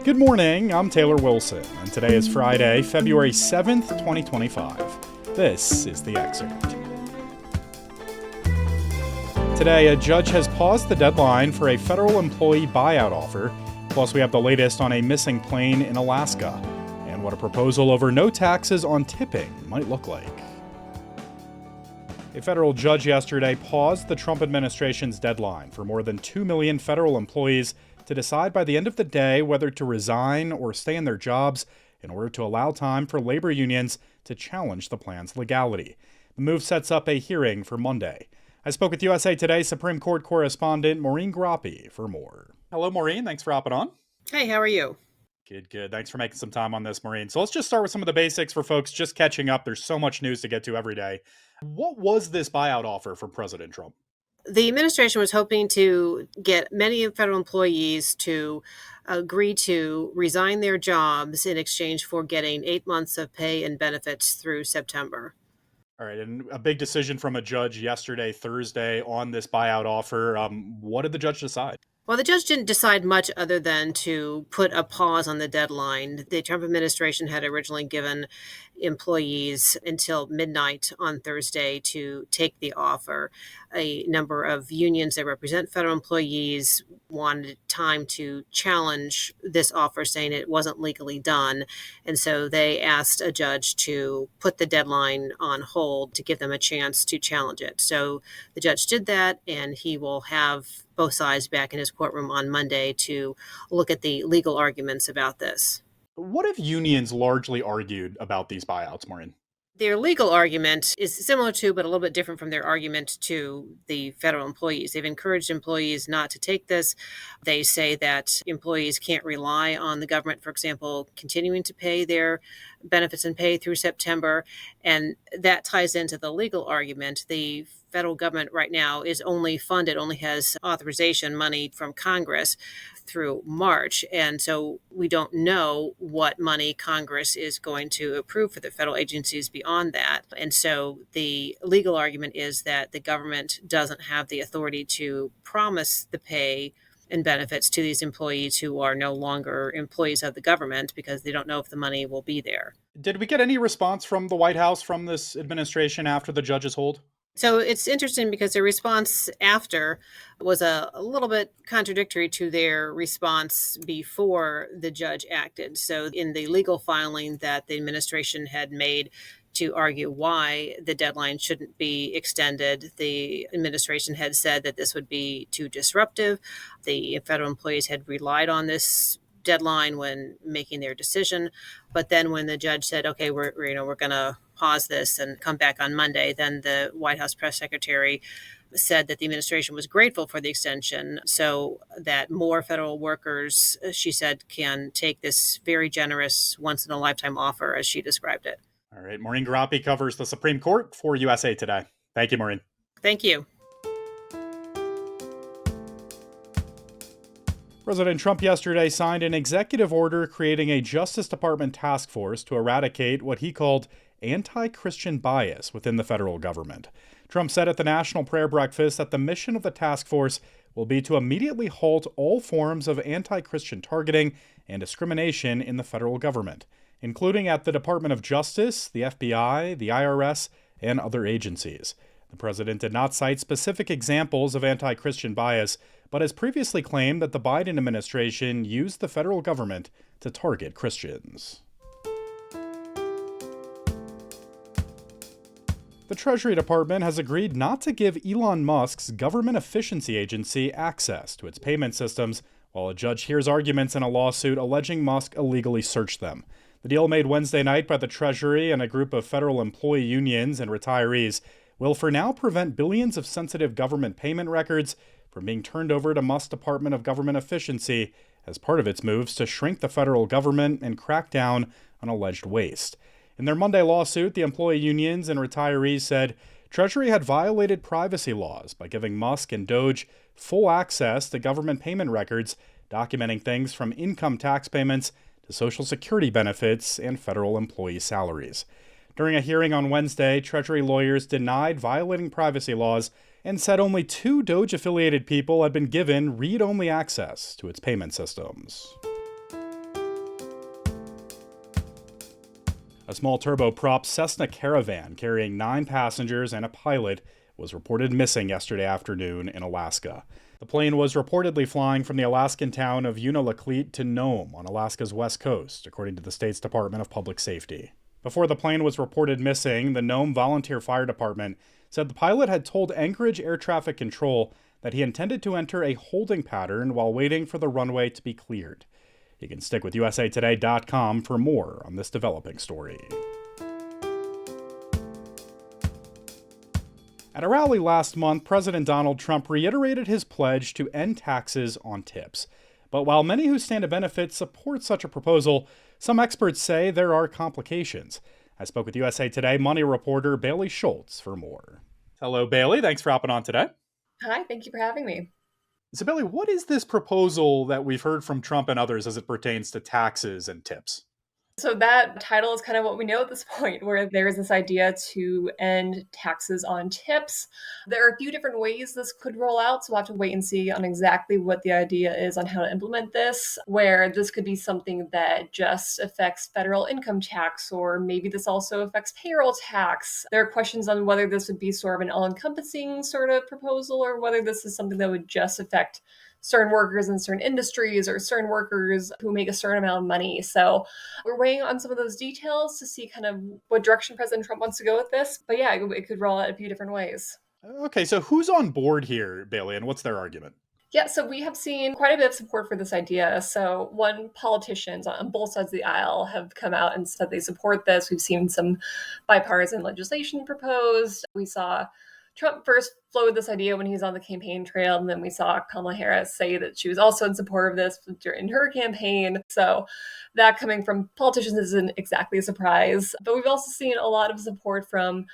Good morning, I'm Taylor Wilson, and today is Friday, February 7th, 2025. This is the Excerpt. Today, a judge has paused the deadline for a federal employee buyout offer, plus we have the latest on a missing plane in Alaska, and what a proposal over no taxes on tipping might look like. A federal judge yesterday paused the Trump administration's deadline for more than 2 million federal employees to decide by the end of the day whether to resign or stay in their jobs in order to allow time for labor unions to challenge the plan's legality. The move sets up a hearing for Monday. I spoke with USA Today Supreme Court correspondent Maureen Grappi for more. Hello, Maureen. Thanks for hopping on. Hey, how are you? Good. Thanks for making some time on this, Maureen. So let's just start with some of the basics for folks just catching up. There's so much news to get to every day. What was this buyout offer from President Trump? The administration was hoping to get many federal employees to agree to resign their jobs in exchange for getting 8 months of pay and benefits through September. All right, and a big decision from a judge yesterday, Thursday, on this buyout offer. What did the judge decide? Well, the judge didn't decide much other than to put a pause on the deadline. The Trump administration had originally given employees until midnight on Thursday to take the offer. A number of unions that represent federal employees wanted time to challenge this offer, saying it wasn't legally done. And so they asked a judge to put the deadline on hold to give them a chance to challenge it. So the judge did that, and he will have both sides back in his courtroom on Monday to look at the legal arguments about this. What have unions largely argued about these buyouts, Maureen? Their legal argument is similar to, but a little bit different from their argument to the federal employees. They've encouraged employees not to take this. They say that employees can't rely on the government, for example, continuing to pay their benefits and pay through September. And that ties into the legal argument. The federal government right now is only has authorization money from Congress through March. And so we don't know what money Congress is going to approve for the federal agencies beyond that. And so the legal argument is that the government doesn't have the authority to promise the pay and benefits to these employees who are no longer employees of the government because they don't know if the money will be there. Did we get any response from the White House, from this administration after the judge's hold? So it's interesting because their response after was a little bit contradictory to their response before the judge acted. So in the legal filing that the administration had made to argue why the deadline shouldn't be extended, the administration had said that this would be too disruptive. The federal employees had relied on this deadline when making their decision. But then when the judge said, okay, we're going to pause this and come back on Monday, then the White House press secretary said that the administration was grateful for the extension so that more federal workers, she said, can take this very generous once-in-a-lifetime offer, as she described it. All right, Maureen Grappi covers the Supreme Court for USA Today. Thank you, Maureen. Thank you. President Trump yesterday signed an executive order creating a Justice Department task force to eradicate what he called anti-Christian bias within the federal government. Trump said at the National Prayer Breakfast that the mission of the task force will be to immediately halt all forms of anti-Christian targeting and discrimination in the federal government, including at the Department of Justice, the FBI, the IRS, and other agencies. The president did not cite specific examples of anti-Christian bias, but has previously claimed that the Biden administration used the federal government to target Christians. The Treasury Department has agreed not to give Elon Musk's government efficiency agency access to its payment systems, while a judge hears arguments in a lawsuit alleging Musk illegally searched them. The deal made Wednesday night by the Treasury and a group of federal employee unions and retirees will for now prevent billions of sensitive government payment records from being turned over to Musk's Department of Government Efficiency as part of its moves to shrink the federal government and crack down on alleged waste. In their Monday lawsuit, the employee unions and retirees said Treasury had violated privacy laws by giving Musk and Doge full access to government payment records documenting things from income tax payments to Social Security benefits and federal employee salaries. During a hearing on Wednesday, Treasury lawyers denied violating privacy laws and said only 2 Doge-affiliated people had been given read-only access to its payment systems. A small turboprop Cessna Caravan carrying 9 passengers and a pilot was reported missing yesterday afternoon in Alaska. The plane was reportedly flying from the Alaskan town of Unalakleet to Nome on Alaska's west coast, according to the state's Department of Public Safety. Before the plane was reported missing, the Nome Volunteer Fire Department said the pilot had told Anchorage Air Traffic Control that he intended to enter a holding pattern while waiting for the runway to be cleared. You can stick with usatoday.com for more on this developing story. At a rally last month, President Donald Trump reiterated his pledge to end taxes on tips. But while many who stand to benefit support such a proposal, some experts say there are complications. I spoke with USA Today Money reporter Bailey Schultz for more. Hello, Bailey. Thanks for hopping on today. Hi, thank you for having me. So, Bailey, what is this proposal that we've heard from Trump and others as it pertains to taxes and tips? So that title is kind of what we know at this point, where there is this idea to end taxes on tips. There are a few different ways this could roll out, so we'll have to wait and see on exactly what the idea is on how to implement this, where this could be something that just affects federal income tax, or maybe this also affects payroll tax. There are questions on whether this would be sort of an all-encompassing sort of proposal, or whether this is something that would just affect certain workers in certain industries or certain workers who make a certain amount of money. So we're weighing on some of those details to see kind of what direction President Trump wants to go with this. But yeah, it could roll out a few different ways. Okay, so who's on board here, Bailey, and what's their argument? Yeah, so we have seen quite a bit of support for this idea. So, politicians on both sides of the aisle have come out and said they support this. We've seen some bipartisan legislation proposed. We saw Trump first floated this idea when he was on the campaign trail, and then we saw Kamala Harris say that she was also in support of this during her campaign. So that coming from politicians isn't exactly a surprise. But we've also seen a lot of support from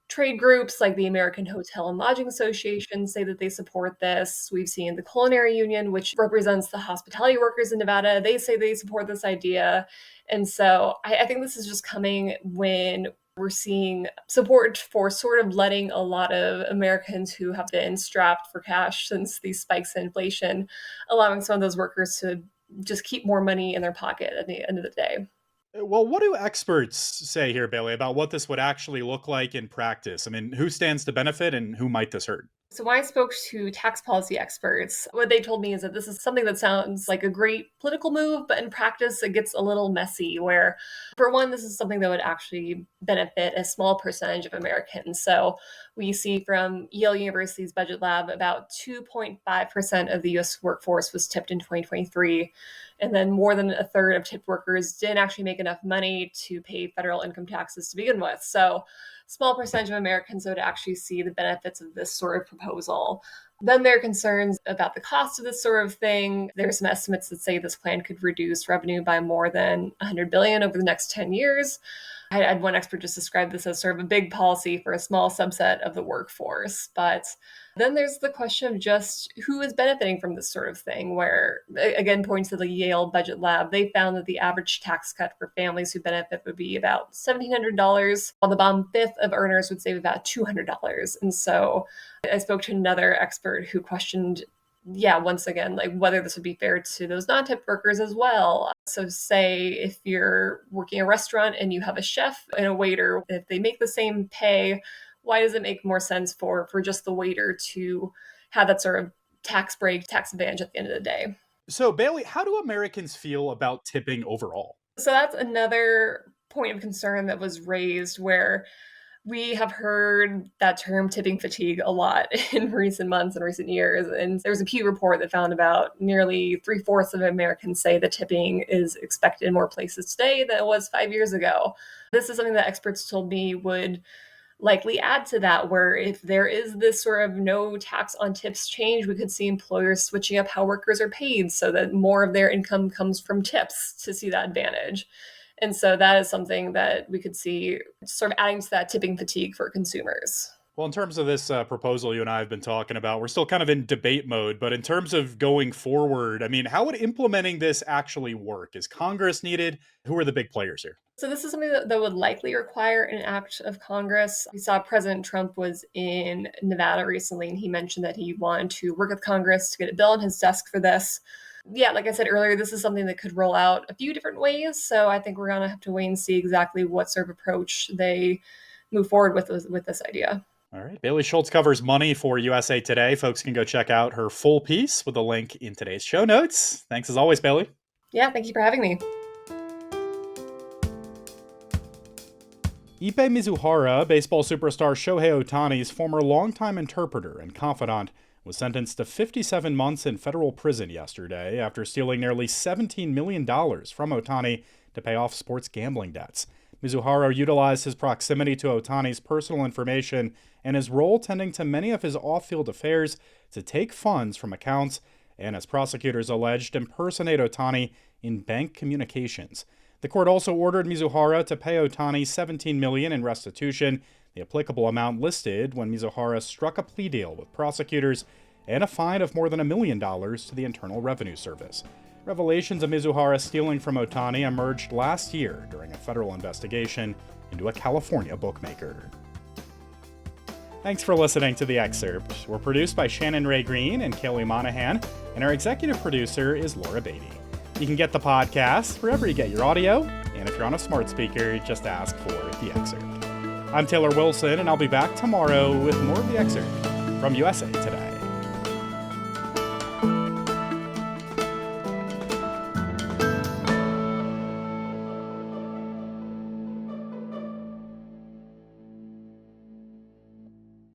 trade groups like the American Hotel and Lodging Association say that they support this. We've seen the Culinary Union, which represents the hospitality workers in Nevada. They say they support this idea. And so I think this is just coming when we're seeing support for sort of letting a lot of Americans who have been strapped for cash since these spikes in inflation, allowing some of those workers to just keep more money in their pocket at the end of the day. Well, what do experts say here, Bailey, about what this would actually look like in practice? I mean, who stands to benefit and who might this hurt? So when I spoke to tax policy experts, what they told me is that this is something that sounds like a great political move, but in practice, it gets a little messy where, for one, this is something that would actually benefit a small percentage of Americans. So we see from Yale University's budget lab, about 2.5% of the US workforce was tipped in 2023. And then more than a third of tipped workers didn't actually make enough money to pay federal income taxes to begin with. So small percentage of Americans would actually see the benefits of this sort of proposal. Then there are concerns about the cost of this sort of thing. There are some estimates that say this plan could reduce revenue by more than 100 billion over the next 10 years. I had one expert just describe this as sort of a big policy for a small subset of the workforce. But then there's the question of just who is benefiting from this sort of thing, where, again, points to the Yale Budget Lab, they found that the average tax cut for families who benefit would be about $1,700, while the bottom fifth of earners would save about $200. And so I spoke to another expert who questioned, once again, like whether this would be fair to those non-tip workers as well. So say if you're working a restaurant and you have a chef and a waiter, if they make the same pay, why does it make more sense for just the waiter to have that sort of tax break, tax advantage at the end of the day? So, Bailey, how do Americans feel about tipping overall? So that's another point of concern that was raised, where we have heard that term tipping fatigue a lot in recent months and recent years. And there's a Pew report that found about nearly 3/4 of Americans say that tipping is expected in more places today than it was 5 years ago. This is something that experts told me would likely add to that, where if there is this sort of no tax on tips change, we could see employers switching up how workers are paid so that more of their income comes from tips to see that advantage. And so that is something that we could see sort of adding to that tipping fatigue for consumers. Well, in terms of this proposal you and I have been talking about, we're still kind of in debate mode. But in terms of going forward, I mean, how would implementing this actually work? Is Congress needed? Who are the big players here? So this is something that would likely require an act of Congress. We saw President Trump was in Nevada recently, and he mentioned that he wanted to work with Congress to get a bill on his desk for this. Yeah, like I said earlier, this is something that could roll out a few different ways. So I think we're going to have to wait and see exactly what sort of approach they move forward with this idea. All right. Bailey Schultz covers money for USA Today. Folks can go check out her full piece with a link in today's show notes. Thanks as always, Bailey. Yeah, thank you for having me. Ippei Mizuhara, baseball superstar Shohei Ohtani's former longtime interpreter and confidant, was sentenced to 57 months in federal prison yesterday after stealing nearly $17 million from Ohtani to pay off sports gambling debts. Mizuhara utilized his proximity to Ohtani's personal information and his role tending to many of his off-field affairs to take funds from accounts and, as prosecutors alleged, impersonate Ohtani in bank communications. The court also ordered Mizuhara to pay Ohtani $17 million in restitution, the applicable amount listed when Mizuhara struck a plea deal with prosecutors, and a fine of more than $1 million to the Internal Revenue Service. Revelations of Mizuhara stealing from Ohtani emerged last year during a federal investigation into a California bookmaker. Thanks for listening to The Excerpt. We're produced by Shannon Ray Green and Kaylee Monahan, and our executive producer is Laura Beatty. You can get the podcast wherever you get your audio, and if you're on a smart speaker, just ask for The Excerpt. I'm Taylor Wilson, and I'll be back tomorrow with more of The Excerpt from USA Today.